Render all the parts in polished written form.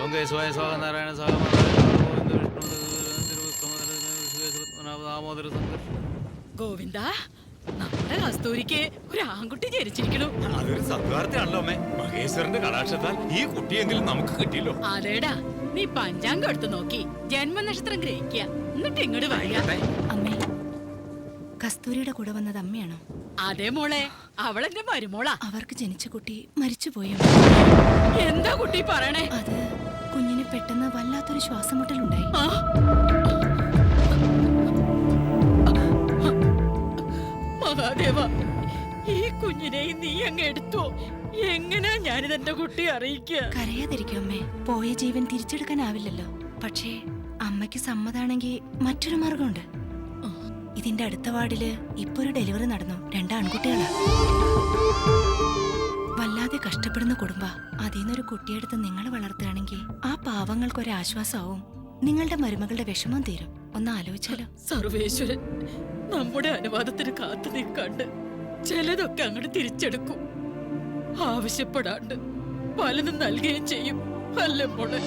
ഓം കേശവായ സ്വാഹ നാരായണ സ്വാഹ ഗോവിന്ദ, നമ്മുടെ കസ്തൂരിക്ക് ഒരു ആൺകുട്ടി ജനിച്ചിരിക്കണു. അതൊരു സദ്വാർത്തയാണല്ലോ അമ്മേ. മഹേശ്വരന്റെ കടാക്ഷത്താൽ ഈ കുട്ടിയെങ്കിലും നമുക്ക് കിട്ടിയല്ലോ. അതേടാ, നീ പഞ്ചാംഗം എടുത്തു നോക്കി ജന്മനക്ഷത്രം ഗ്രഹിക്കുക, എന്നിട്ട് ഇങ്ങോട്ട് വരിക. അമ്മേ, കസ്തൂരിയുടെ കൂടെ വന്നത് അമ്മയാണോ? അതേ മോളെ, അവളെന്റെ മരുമോളാ. അവർക്ക് ജനിച്ച കുട്ടി മരിച്ചുപോയോ? എന്താ കുട്ടി പറയണേ? അത് കുഞ്ഞിന് പെട്ടെന്ന് വല്ലാത്തൊരു ശ്വാസമുട്ടലുണ്ടായി. മഹാദേവ, ഈ കുഞ്ഞിനെ നീ അങ്ങ് എടുത്തോ. എങ്ങനാ ഞാനിതെന്റെ കുട്ടിയെ അറിയിക്കുക? കരയാതിരിക്കും അമ്മേ, പോയ ജീവൻ തിരിച്ചെടുക്കാനാവില്ലല്ലോ. പക്ഷേ അമ്മയ്ക്ക് സമ്മതാണെങ്കിൽ മറ്റൊരു മാർഗമുണ്ട്. ഇതിന്റെ അടുത്ത വാർഡില് ഇപ്പൊ ഒരു ഡെലിവറി നടന്നു. 2 ആൺകുട്ടികളാ. വല്ലാതെ കഷ്ടപ്പെടുന്ന കുടുംബ. അതിന്നൊരു കുട്ടിയെടുത്ത് നിങ്ങൾ വളർത്തുകയാണെങ്കിൽ ആ പാവങ്ങൾക്കൊരാശ്വാസമാവും. നിങ്ങളുടെ മരുമകളുടെ വിഷമം തീരും. ഒന്ന് ആലോചിച്ചാലോ? സർവേശ്വരൻ നമ്മുടെ അനുവാദത്തിന് കാത്തു നിൽക്കാണ്ട് ചിലതൊക്കെ അങ്ങോട്ട് തിരിച്ചെടുക്കും. ആവശ്യപ്പെടാണ്ട് പലതും നൽകുകയും ചെയ്യും. അല്ലേ മോളെ?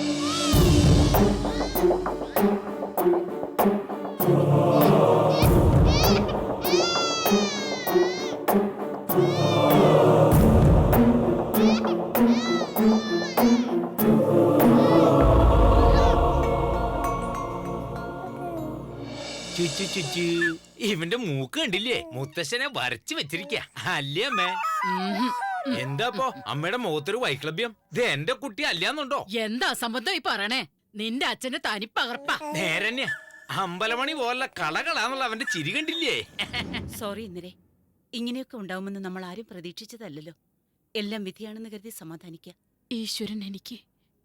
ഇവന്റെ മൂക്ക് കണ്ടില്ലേ? മുത്തശ്ശനെ വരച്ചു വെച്ചിരിക്ക അല്ലേ അമ്മേ? എന്താപ്പോ അമ്മയുടെ മുഖത്തൊരു വൈക്ലഭ്യം? ഇത് എന്റെ കുട്ടി അല്ലാന്നുണ്ടോ? എന്താ സംബന്ധം ഈ പറയണേ? നിന്റെ അച്ഛന്റെ തനിപ്പകർപ്പാ. നേരന്നെ അമ്പലമണി പോലെ കളകളാന്നുള്ള അവന്റെ ചിരി കണ്ടില്ലേ? സോറി ഇന്നലെ, ഇങ്ങനെയൊക്കെ ഉണ്ടാവുമെന്ന് നമ്മൾ ആരും പ്രതീക്ഷിച്ചതല്ലോ. എല്ലാം വിധിയാണെന്ന് കരുതി സമാധാനിക്കുക. ഈശ്വരൻ എനിക്ക്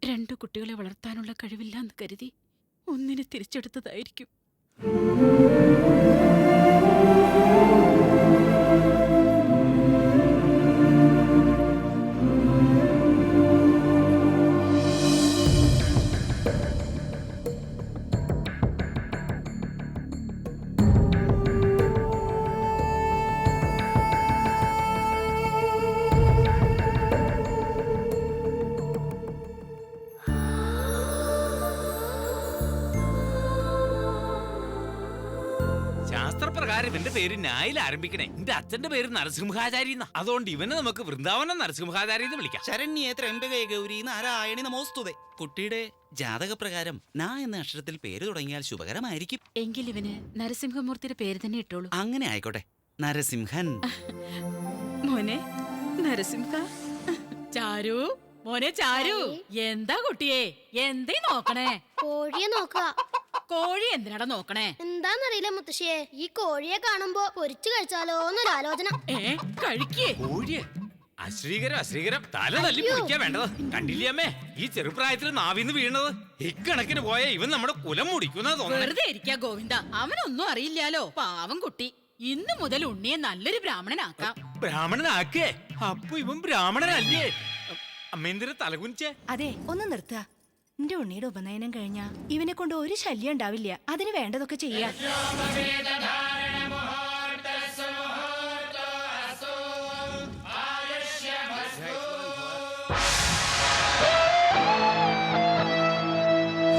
2 കുട്ടികളെ വളർത്താനുള്ള കഴിവില്ലാന്ന് കരുതി ഒന്നിനെ തിരിച്ചെടുത്തതായിരിക്കും. ശാസ്ത്രപ്രകാരം എന്റെ പേര് നായിൽ ആരംഭിക്കണേ. എന്റെ അച്ഛന്റെ പേര് നരസിംഹാചാരി. അതുകൊണ്ട് ഇവനെ നമുക്ക് വൃന്ദാവനം നരസിംഹാചാരി എന്ന് വിളിക്കാം. ശരണ്യേ ത്രയംബകേ ഗൗരി നാരായണി നമോസ്തുതേ. കുട്ടിയുടെ ജാതകപ്രകാരം നാ എന്ന അക്ഷരത്തിൽ പേര് തുടങ്ങിയാൽ ശുഭകരമായിരിക്കും. എങ്കിൽ ഇവന് നരസിംഹമൂർത്തിയുടെ പേര് തന്നെ ഇട്ടോളൂ. അങ്ങനെ ആയിക്കോട്ടെ, നരസിംഹൻ. മോനെ നരസിംഹ. ചാരു, മോനെ ചാരു. എന്താ കുട്ടിയെ എന്തേ നോക്കണേ? കോഴിയെ നോക്കുക. കോഴി എന്തിനാടാ നോക്കണേ? എന്താന്നറിയില്ല മുത്തശ്ശിയെ, ഈ കോഴിയെ കാണുമ്പോ പൊരിച്ചു കഴിച്ചാലോന്നൊരു ആലോചന. കഴിക്കേ? കോഴിയെ? അശ്രീകരം തല തല്ലി പൊളിക്കാ വേണ്ടത്. കണ്ടില്ലേ അമ്മേ ഈ ചെറുപ്രായത്തിൽ നാവിന്ന് വീണത്? ഇക്കണക്കിന് പോയ ഇവൻ നമ്മുടെ കുലം മുടിക്കുന്ന തോന്നുന്നു. വെറുതെ ഇരിക്കാ ഗോവിന്ദ, അവനൊന്നും അറിയില്ലാലോ. പാവം കുട്ടി. ഇന്നു മുതൽ ഉണ്ണിയെ നല്ലൊരു ബ്രാഹ്മണനാക്കാം. ബ്രാഹ്മണനാക്കേ? അപ്പൊ ഇവൻ ബ്രാഹ്മണനല്ലേ? അമ്മേന്തിര തലകുനിച്ചേ? അതെ, ഒന്ന് നിർത്തുക. എന്റെ ഉണ്ണിയുടെ ഉപനയനം കഴിഞ്ഞാ ഇവനെ കൊണ്ട് ഒരു ശല്യം ഉണ്ടാവില്ല. അതിന് വേണ്ടതൊക്കെ ചെയ്യാം.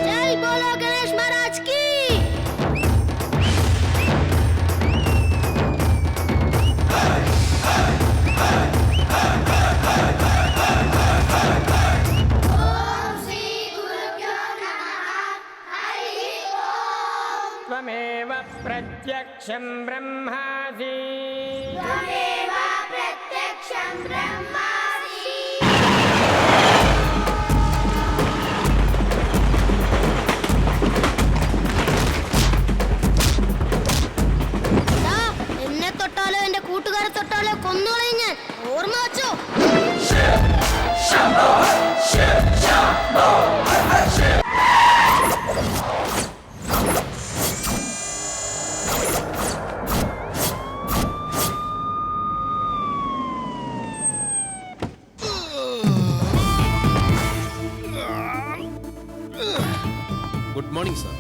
ജയ് ബോലോ ഗണേഷ് മഹാരാജ് കി. त्वमेव प्रत्यक्षं ब्रह्मासि त्वमेव प्रत्यक्षं ब्रह्मासि. എന്നെ തൊട്ടാലോ എന്റെ കൂട്ടുകാരെ തൊട്ടാലോ കൊന്നുകളയും ഞാൻ. ഓർമ്മ വെച്ചോ? Good morning sir.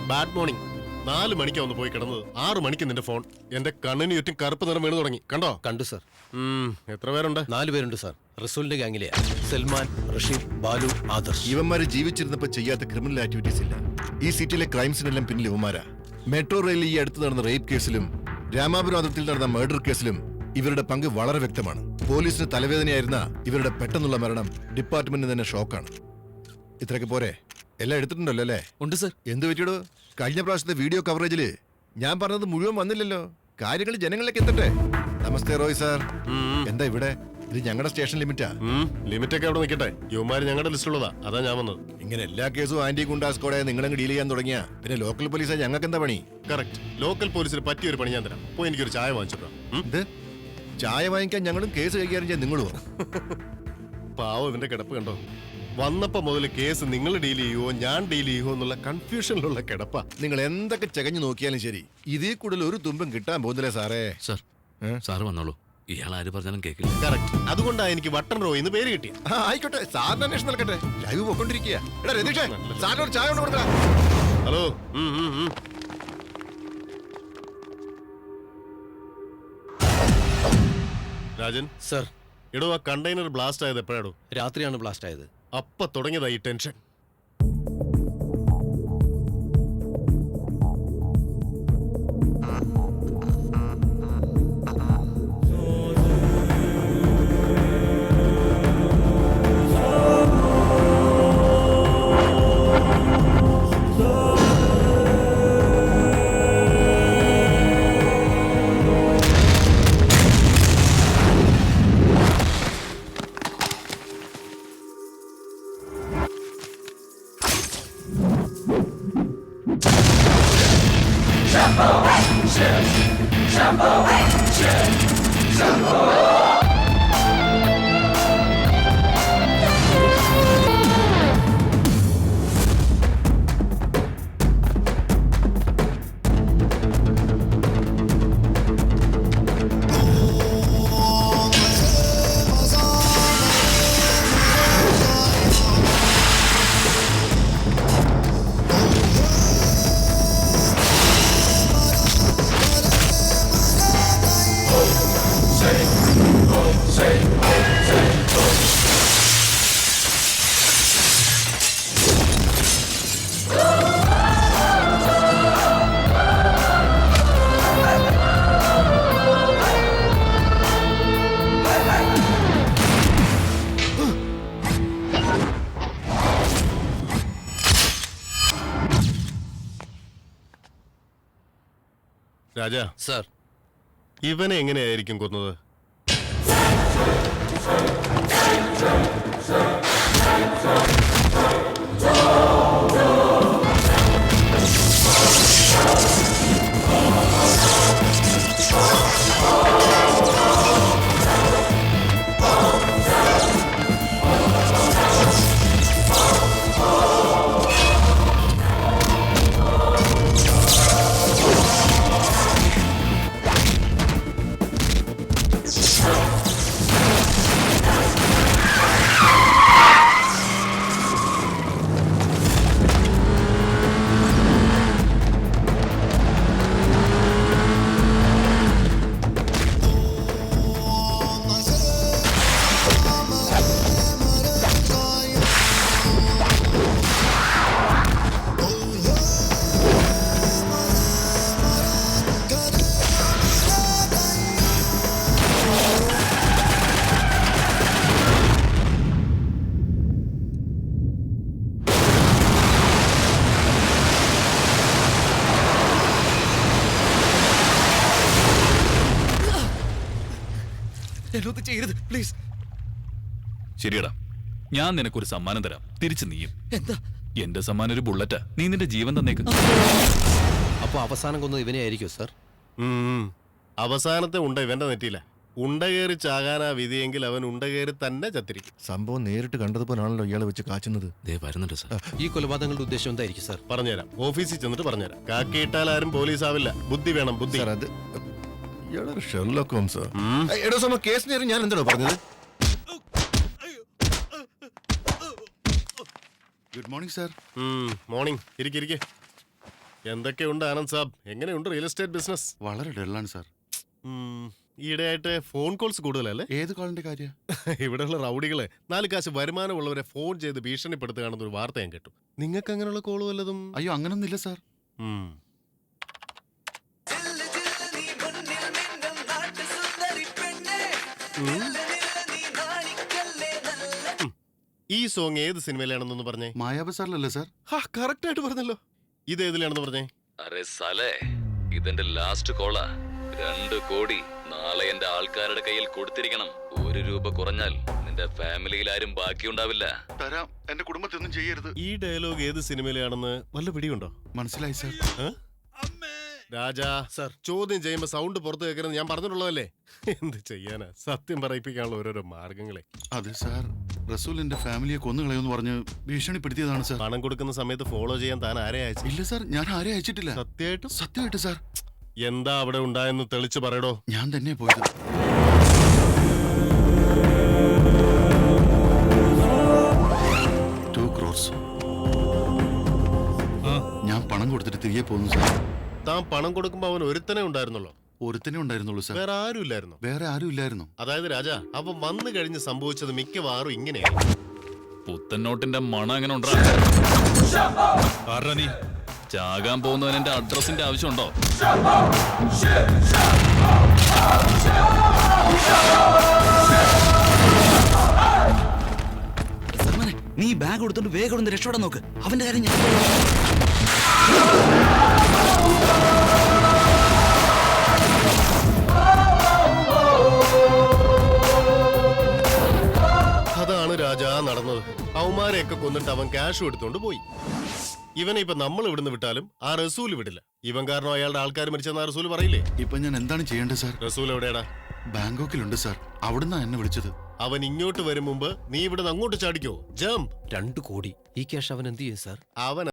Bad morning. 4 മണിക്കാ ഒന്ന് പോയി കിടന്നത്. 6 മണിക്ക് നിന്റെ ഫോൺ. എന്റെ കണ്ണിന് ചുറ്റും കറുപ്പ് നിറം വീണ് തുടങ്ങി. കണ്ടോ? കണ്ടു സർ. എത്ര പേരുണ്ട്? 4 പേരുണ്ട് സാർ. റസൂലിന്റെ ഗാംഗിലെയാ. സൽമാൻ, റഷീദ്, ബാലു, ആദർശ്. ഇവന്മാര് ജീവിച്ചിരുന്നപ്പോ ചെയ്യാത്ത ക്രിമിനൽ ആക്ടിവിറ്റീസ് ഇല്ല. ഈ സിറ്റിയിലെ ക്രൈംസിനെല്ലാം പിന്നിൽ ഇവന്മാരാ. മെട്രോ റെയിലിൽ ഈ അടുത്ത് നടന്ന റേപ്പ് കേസിലും രാമാപുരം അതിർത്തിയിൽ നടന്ന മർഡർ കേസിലും ഇവരുടെ പങ്ക് വളരെ വ്യക്തമാണ്. പോലീസിന് തലവേദനയായിരുന്ന ഇവരുടെ പെട്ടെന്നുള്ള മരണം ഡിപ്പാർട്ട്മെന്റിന് തന്നെ ഷോക്കാണ്. ഇത്രയൊക്കെ പോരെ? എല്ലാം എടുത്തിട്ടുണ്ടല്ലോ അല്ലേ? ഉണ്ട് സർ. എന്ത് പറ്റിയോ? കഴിഞ്ഞ പ്രാവശ്യത്തെ വീഡിയോ കവറേജില് ഞാൻ പറഞ്ഞത് മുഴുവൻ വന്നില്ലല്ലോ. കാര്യങ്ങൾ ജനങ്ങളിലേക്ക് എത്തട്ടെ. നമസ്തേ റോയ് സാർ. എന്താ ഇവിടെ? ഇത് ഞങ്ങളുടെ സ്റ്റേഷൻ ലിമിറ്റാ. ലിമിറ്റൊക്കെ അവിടെ നിൽക്കട്ടെ. യുവമാര് ഞങ്ങളുടെ ലിസ്റ്റിലുള്ളതാ. അതാ ഞാൻ വന്നത്. ഇങ്ങനെ എല്ലാ കേസും ആന്റി ഗുണ്ടാസ്കോടെ നിങ്ങളങ്ങ് ഡീൽ ചെയ്യാൻ തുടങ്ങിയ പിന്നെ ലോക്കൽ പോലീസാ ഞങ്ങൾക്ക് എന്താ പണി? കറക്റ്റ്. ലോക്കൽ പോലീസിന് പറ്റിയൊരു പണി ഞാൻ തരാം. പോയി എനിക്കൊരു ചായ വാങ്ങിച്ചിട്ടോ. ഇത് ചായ വാങ്ങിക്കാൻ ഞങ്ങളും കേസ് കൈകാര്യം ചെയ്യാൻ നിങ്ങളുമോ? പാവം ഇവന്റെ കിടപ്പ് കണ്ടോ? വന്നപ്പോ മുതൽ കേസ് നിങ്ങൾ ഡീൽ ചെയ്യുവോ ഞാൻ ഡീൽ ചെയ്യുവോ എന്നുള്ള കൺഫ്യൂഷനിലുള്ള കിടപ്പാ. നിങ്ങൾ എന്തൊക്കെ ചകഞ്ഞു നോക്കിയാലും ശരി, ഇതിൽ കൂടുതൽ ഒരു തുമ്പും കിട്ടാൻ പോകുന്നില്ല സാറേ. സാർ, സാറ് വന്നോളൂ. ഇയാൾ ആര് പറഞ്ഞാലും കേൾക്കില്ല. കറക്റ്റ്. അതുകൊണ്ടാണ് എനിക്ക് വട്ടൻ റോയ് എന്ന് പേര് കിട്ടിയ. ആയിക്കോട്ടെ, സാറിന് അന്വേഷണം നടക്കട്ടെ. ലൈവ് പൊക്കൊണ്ടിരിക്കുക. എടാ രതീഷേ, സാറിന് ഒരു ചായ കൊണ്ട് കൊടുക്കാം. ഹലോ. രാജൻ സർ. എടോ, ആ കണ്ടെയ്നർ ബ്ലാസ്റ്റ് ആയത് എപ്പോഴാടോ? രാത്രിയാണ് ബ്ലാസ്റ്റ് ആയത്. അപ്പൊ തുടങ്ങിയതാ ഈ ടെൻഷൻ. രാജാ സർ. ഇവനെ എങ്ങനെയായിരിക്കും കൊന്നത്? എന്നൊന്ന് ചെയ്യരുത് പ്ലീസ്. ശരിയടാ, ഞാൻ നിനക്കൊരു സമ്മാനം തരാം. തിരിച്ചു നീയും. എന്താ? എന്റെ സമ്മാനം ഒരു ബുള്ളറ്റാ. നീ നിന്റെ ജീവൻ തന്നേക്ക്. അപ്പൊ അവസാനം കൊന്നത് ഇവനെ ആയിരിക്കും സർ? അവസാനത്തെ ഉണ്ട ഇവന്റെ നെറ്റിയില്ല. ഉണ്ട കയറി ചാകാനാ വിധിയെങ്കിൽ അവൻ ഉണ്ട കയറി തന്നെ ചത്തിരിക്കും. സംഭവം നേരിട്ട് കണ്ടതുപോലാണല്ലോ ഇയാളെ വെച്ച് കാച്ചുന്നത്. വരുന്നുണ്ട് സാർ. ഈ കൊലപാതകങ്ങളുടെ ഉദ്ദേശം എന്തായിരിക്കും സർ? പറഞ്ഞുതരാം. ഓഫീസിൽ ചെന്നിട്ട് പറഞ്ഞുതരാം. കാക്കിയിട്ടാൽ ആരും പോലീസ് ആവില്ല. ബുദ്ധി വേണം, ബുദ്ധി. സാർ, അത് ഇയാളൊരു ഷെർലോക്ക് ഹോംസ്. എടോ സമ കേസിന് ഞാൻ എന്താണോ പറഞ്ഞത്? Good morning sir. മോർണിംഗ്. ഇരിക്കെ. എന്തൊക്കെയുണ്ട് ആനന്ദ് സാബ്? എങ്ങനെയുണ്ട് റിയൽ എസ്റ്റേറ്റ് ബിസിനസ്? വളരെ ഡള്ളാണ് സാർ. ഈയിടെയായിട്ട് ഫോൺ കോൾസ് കൂടുതലല്ലേ? ഏത് കോളിന്റെ കാര്യം? ഇവിടെയുള്ള റൗഡികളെ 4 കാശ് വരുമാനമുള്ളവരെ ഫോൺ ചെയ്ത് ഭീഷണിപ്പെടുത്തുകയാണെന്നൊരു വാർത്ത ഞാൻ കേട്ടു. നിങ്ങൾക്ക് അങ്ങനെയുള്ള കോൾ വല്ലതും? അയ്യോ, അങ്ങനൊന്നുമില്ല സാർ. ഉം. ഈ സോങ് ഏത് സിനിമയിലാണെന്നൊന്ന് പറഞ്ഞേ. മായാബസാറിലല്ലേ സാർ? കറക്റ്റ് ആയിട്ട് പറഞ്ഞല്ലോ. ഇത് ഏതിലാണെന്ന് പറഞ്ഞേ. അരെ സാലേ, ഇതെന്റെ ലാസ്റ്റ് കോളാ. 2 കോടി നാളെ എന്റെ ആൾക്കാരുടെ കയ്യിൽ കൊടുത്തിരിക്കണം. 1 രൂപ കുറഞ്ഞാൽ നിന്റെ ഫാമിലിയിൽ ആരും ബാക്കിയുണ്ടാവില്ല. തരാം, എന്റെ കുടുംബത്തൊന്നും ചെയ്യരുത്. ഈ ഡയലോഗ് ഏത് സിനിമയിലാണെന്ന് വല്ല പിടിയുണ്ടോ? മനസ്സിലായി സാർ. രാജാ സർ. ചോദ്യം ചെയ്യുമ്പോ സൗണ്ട് പുറത്ത് കേൾക്കരുത് ഞാൻ പറഞ്ഞിട്ടുള്ളതല്ലേ. എന്ത് ചെയ്യാനാ, സത്യം പറയിപ്പിക്കാനുള്ള ഓരോരോ മാർഗങ്ങളെ. അത് സാർ, റസൂൽ എന്റെ ഫാമിലിയെ കൊന്നുകളയുമെന്ന് പറഞ്ഞ് ഭീഷണിപ്പെടുത്തിയതാണ് സാർ. പണം കൊടുക്കുന്ന സമയത്ത് ഫോളോ ചെയ്യാൻ താൻ ആരെ അയച്ചു? ഇല്ല സാർ, ഞാൻ ആരെ അയച്ചിട്ടില്ല. സത്യമായിട്ടും? സത്യമായിട്ട് സാർ. എന്താ അവിടെ ഉണ്ടായെന്ന് തെളിച്ചു പറയടോ. ഞാൻ തന്നെ പോയത്. ഞാൻ പണം കൊടുത്തിട്ട് തിരികെ പോകുന്നു സാർ. താൻ പണം കൊടുക്കുമ്പോ അവൻ ഒരുത്തനെ ഉണ്ടായിരുന്നല്ലോ? ഒരുത്തനെ ഉണ്ടായിരുന്നുള്ളൂ സാർ. വേറെ ആരും ഇല്ലായിരുന്നു? വേറെ ആരും ഇല്ലായിരുന്നു. അതായത് രാജാ, അവൻ വന്നു കഴിഞ്ഞ് സംഭവിച്ചത് മിക്കവാറും ഇങ്ങനെയാണ്. പുത്തൻ നോട്ടിന്റെ മണം എങ്ങനെ ഉണ്ടാ? നീ ചാകാൻ പോകുന്നവൻ എന്റെ അഡ്രസ്സിന്റെ ആവശ്യമുണ്ടോ? നീ ബാഗ് കൊടുത്തോണ്ട് വേഗം ഒന്ന് രക്ഷപ്പെടാൻ നോക്ക്. അവന്റെ കാര്യം ഞാൻ അതാണ് രാജാ നടന്നത്. അവന്മാരെയൊക്കെ കൊന്നിട്ട് അവൻ ക്യാഷ് എടുത്തോണ്ട് പോയി. ഇവനെ ഇപ്പൊ നമ്മൾ ഇവിടുന്ന് വിട്ടാലും ആ റസൂൽ വിടില്ല. ഇവൻ കാരണം അയാളുടെ ആൾക്കാർ മരിച്ചെന്ന് ആ റസൂൽ പറയില്ലേ? ഇപ്പൊ ഞാൻ എന്താണ് ചെയ്യേണ്ടത് സാർ? റസൂൽ എവിടെയാടാ? ബാങ്കോക്കിലുണ്ട് സാർ. അവിടുന്ന് എന്നെ വിളിച്ചത്. അവൻ ഇങ്ങോട്ട് വരും മുമ്പ് നീ ഇവിടുന്ന് അങ്ങോട്ട് ചാടിക്കോ. ജംപ്. 2 കോടി. ഈ ക്യാഷ് അവൻ എന്ത് ചെയ്യും സാർ? അവൻ